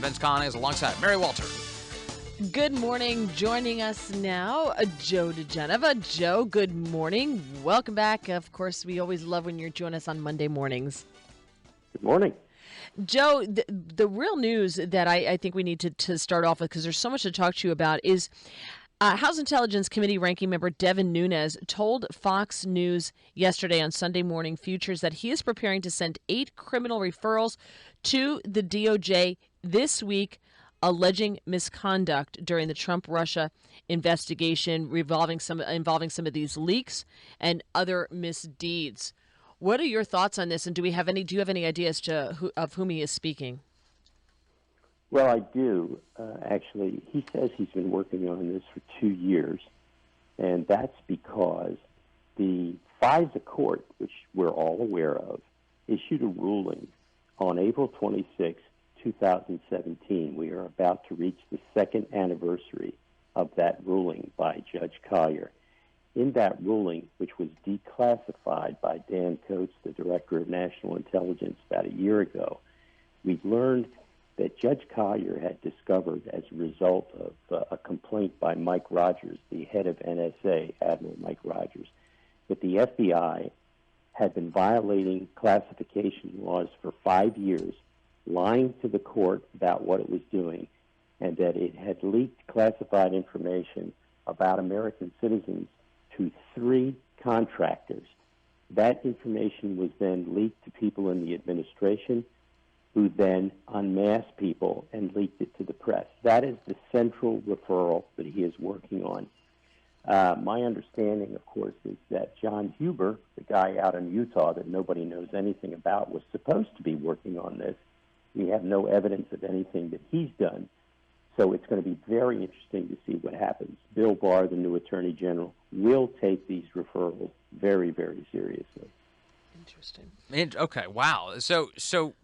Vince Conning alongside Mary Walter. Good morning. Joining us now, Joe diGenova. Joe, good morning. Welcome back. Of course, we always love when you join us on Monday mornings. Good morning. Joe, the real news that I think we need to start off with, because there's so much to talk to you about, is House Intelligence Committee ranking member Devin Nunes told Fox News yesterday on Sunday Morning Futures that he is preparing to send 8 criminal referrals to the DOJ this week, alleging misconduct during the Trump-Russia investigation involving some of these leaks and other misdeeds. What are your thoughts on this, and do you have any ideas of whom he is speaking? Well, I do. Actually, he says he's been working on this for 2 years, and that's because the FISA court, which we're all aware of, issued a ruling on April 26, 2017. We are about to reach the second anniversary of that ruling by Judge Collier. In that ruling, which was declassified by Dan Coates, the Director of National Intelligence, about a year ago, we learned that Judge Collier had discovered, as a result of a complaint by Mike Rogers, the head of NSA, Admiral Mike Rogers, that the FBI had been violating classification laws for 5 years, lying to the court about what it was doing, and that it had leaked classified information about American citizens to 3 contractors. That information was then leaked to people in the administration, who then unmasked people and leaked it to the press. That is the central referral that he is working on. My understanding, of course, is that John Huber, the guy out in Utah that nobody knows anything about, was supposed to be working on this. We have no evidence of anything that he's done. So it's going to be very interesting to see what happens. Bill Barr, the new Attorney General, will take these referrals very, very seriously. Interesting. Okay, wow. So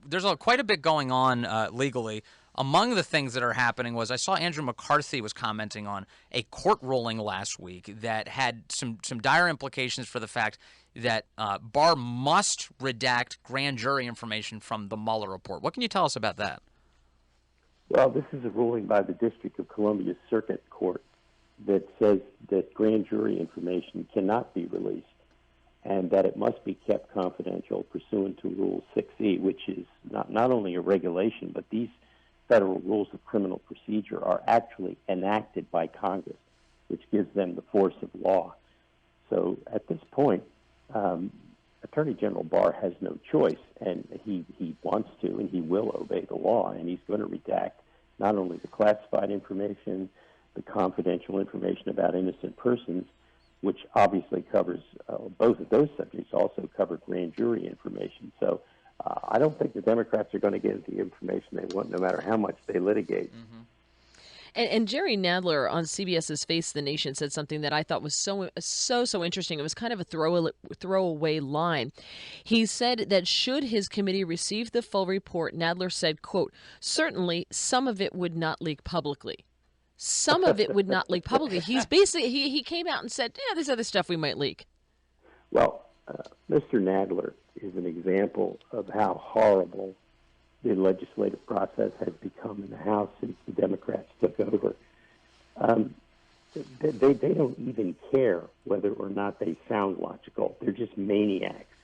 there's quite a bit going on legally. Among the things that are happening was I saw Andrew McCarthy was commenting on a court ruling last week that had some dire implications for the fact that Barr must redact grand jury information from the Mueller report. What can you tell us about that? Well, this is a ruling by the District of Columbia Circuit Court that says that grand jury information cannot be released and that it must be kept confidential pursuant to Rule 6E, which is not only a regulation, but these federal rules of criminal procedure are actually enacted by Congress, which gives them the force of law. So at this point, Attorney General Barr has no choice, and he wants to, and he will obey the law, and he's going to redact not only the classified information, the confidential information about innocent persons, which obviously covers both of those subjects, also cover grand jury information. So I don't think the Democrats are going to get the information they want, no matter how much they litigate. Mm-hmm. And Jerry Nadler on CBS's Face the Nation said something that I thought was so interesting. It was kind of a throwaway line. He said that should his committee receive the full report, Nadler said, quote, "Certainly some of it would not leak publicly." Some of it would not leak publicly. He's basically he came out and said, "Yeah, there's other stuff we might leak." Well, Mr. Nadler is an example of how horrible the legislative process has become in the House since the Democrats took over. They don't even care whether or not they sound logical. They're just maniacs,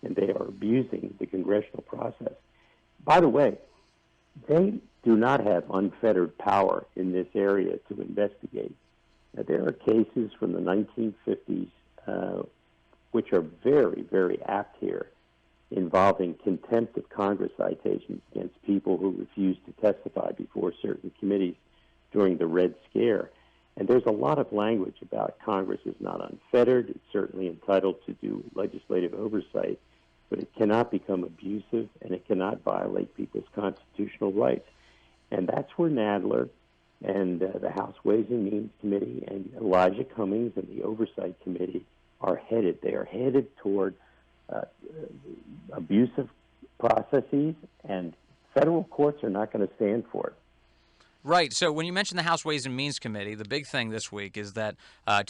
and they are abusing the congressional process. By the way, they do not have unfettered power in this area to investigate. Now, there are cases from the 1950s which are very, very apt here, involving contempt of Congress citations against people who refused to testify before certain committees during the Red Scare. And there's a lot of language about Congress is not unfettered. It's certainly entitled to do legislative oversight, but it cannot become abusive and it cannot violate people's constitutional rights. And that's where Nadler and the House Ways and Means Committee and Elijah Cummings and the Oversight Committee are headed. They are headed toward abusive processes, and federal courts are not going to stand for it. Right. So when you mentioned the House Ways and Means Committee, the big thing this week is that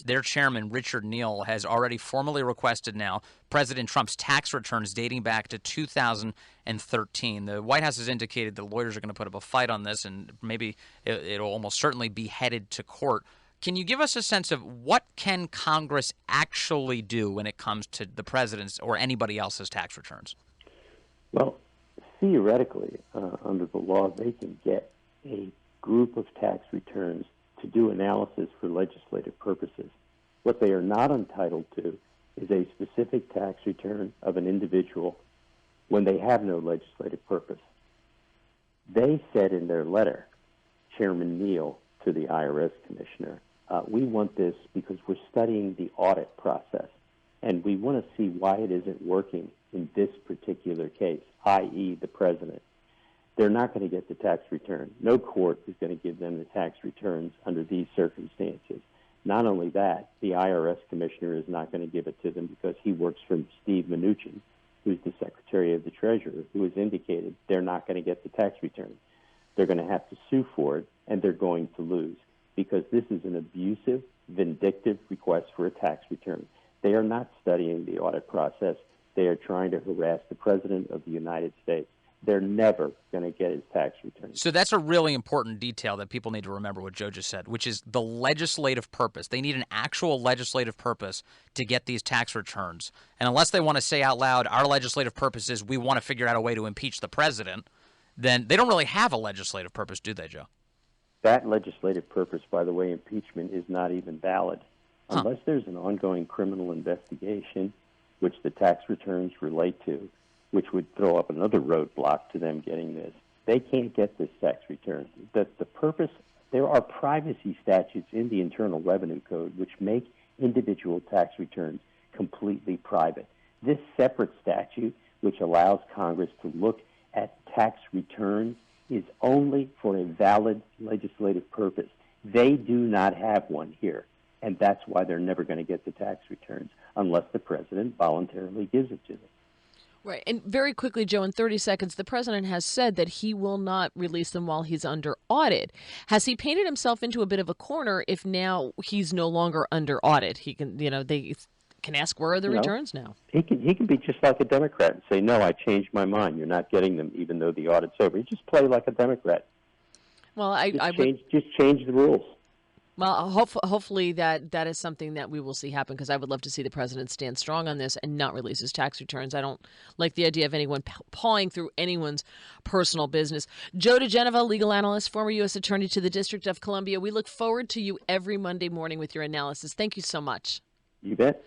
their chairman, Richard Neal, has already formally requested now President Trump's tax returns dating back to 2013. The White House has indicated that lawyers are going to put up a fight on this, and maybe it'll almost certainly be headed to court. Can you give us a sense of what can Congress actually do when it comes to the president's or anybody else's tax returns? Well, theoretically, under the law, they can get a group of tax returns to do analysis for legislative purposes. What they are not entitled to is a specific tax return of an individual when they have no legislative purpose. They said in their letter, Chairman Neal to the IRS commissioner, we want this because we're studying the audit process, and we want to see why it isn't working in this particular case, i.e. the president. They're not going to get the tax return. No court is going to give them the tax returns under these circumstances. Not only that, the IRS commissioner is not going to give it to them because he works for Steve Mnuchin, who's the Secretary of the Treasury, who has indicated they're not going to get the tax return. They're going to have to sue for it, and they're going to lose because this is an abusive, vindictive request for a tax return. They are not studying the audit process. They are trying to harass the President of the United States. They're never going to get his tax return. So that's a really important detail that people need to remember what Joe just said, which is the legislative purpose. They need an actual legislative purpose to get these tax returns. And unless they want to say out loud, our legislative purpose is we want to figure out a way to impeach the president, then they don't really have a legislative purpose, do they, Joe? That legislative purpose, by the way, impeachment, is not even valid. Unless there's an ongoing criminal investigation, which the tax returns relate to, which would throw up another roadblock to them getting this. They can't get this tax return. The purpose, there are privacy statutes in the Internal Revenue Code which make individual tax returns completely private. This separate statute, which allows Congress to look at tax returns, is only for a valid legislative purpose. They do not have one here, and that's why they're never going to get the tax returns unless the president voluntarily gives it to them. Right. And very quickly, Joe, in 30 seconds, the president has said that he will not release them while he's under audit. Has he painted himself into a bit of a corner if now he's no longer under audit? He can, they can ask where are the returns now? He can be just like a Democrat and say, no, I changed my mind. You're not getting them even though the audit's over. He just play like a Democrat. Well, just change the rules. Well, hopefully that is something that we will see happen, because I would love to see the president stand strong on this and not release his tax returns. I don't like the idea of anyone pawing through anyone's personal business. Joe diGenova, legal analyst, former U.S. Attorney to the District of Columbia. We look forward to you every Monday morning with your analysis. Thank you so much. You bet.